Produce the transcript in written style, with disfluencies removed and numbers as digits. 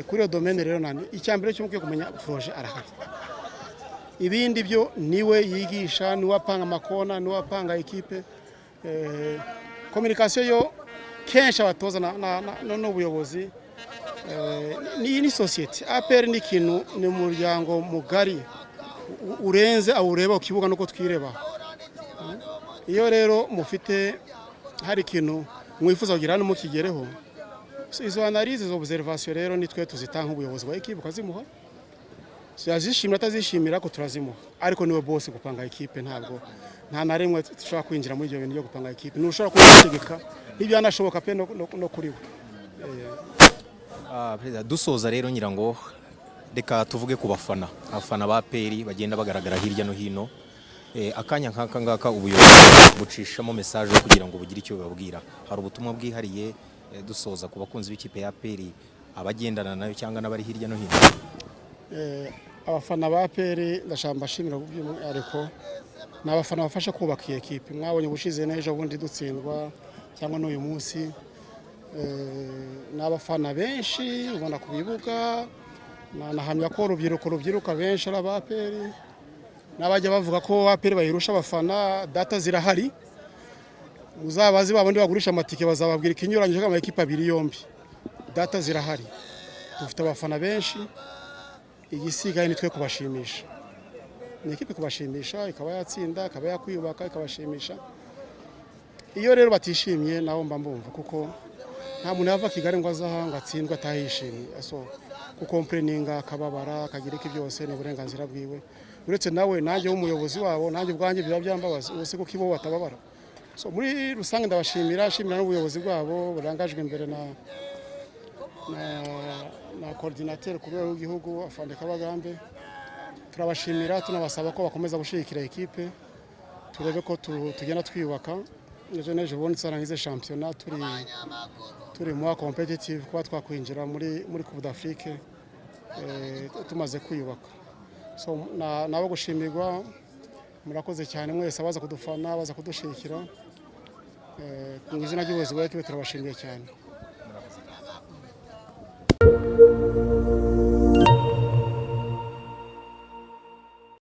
kuri iyo domaine rero nani icyambere cyo mukwiye kumenya projet arahari ibindi byo niwe yigisha niwe apanga amakona niwe apanga equipe communication yo kenshi abatoza n'ubuyobozi ni society APR ni kintu ni umuryango mugari urenze awureba ukibuga nuko twireba iyo rero mufite hari kintu mwifuza kugira no mukigereho izo analyse zo observation rero nitwe tuzitanga ubuyobozi bwa equipe ukazimuha yazishimira atazishimira ko turazimuha ariko niwe boss gupanga equipe ntabwo nta na rimwe dushobora kwinjira muri ibyo bintu byo gupanga equipe nushobora kuyitegeka n'ibyanashoboka pe no kuri we Perezida dusoza rero nyirango reka tuvuge ku abafana ba APR bagenda bagaragara hirya no hino akanya nkaka ngaka ubuyobozi bucishamo message kugira ngo bugire icyo babwira hari ubutumwa bwihariye dusoza ku bakunzi b'ikipe ya APR abagendana nayo cyangwa n'abari hirya no hino abafana ba APR ndashamba shimira ariko n'abafana bafasha kubaka iyi equipe mwabonye bushize nejo bundi dutsindwa cyangwa n'uyu munsi n'abafana benshi ubona kubibuka nahamya ko rubyiruka benshi ari aba APR n'abajya bavuga ko APR bayirusha abafana data zirahari uzabazi babandi bagurisha amatike bazababwira ikinyuranyije kama equipe abiri yombi data zirahari dufite abafana benshi igisigaye nitwe kubashimisha ni equipe kubashimisha ikaba yatsinda ikaba yakwiyubaka ikabashimisha iyo rero batishimye naho mba mbumva kuko nta muntu yava Kigali ngo azahanga atsindwa atahishimye so kukomplaninga akababara akagira iki byose ni uburenganzira bwiwe uretse nawe nanjye w'umuyobozi wabo nanjye ubwanjye biba byambabaza ubuse ko kibo batababara so muri rusange ndabashimira n'ubuyobozi bwabo burangajwe imbere na coordinateur ku rwego rw'igihugu Afande Kabagambe turabashimira tunabasaba ko bakomeza gushigikira equipe turebe ko tugenda twiyubaka nejo bonne sarangize championnat turi mu competitive kwa twakwinjira muri Coupe d'Afrique tumaze kwiyubaka so nabo gushimirwa murakoze cyane mwese abaza kudufana baza kudushikira mu izina ry'ubuyobozi bwa equipe turabashimiye cyane.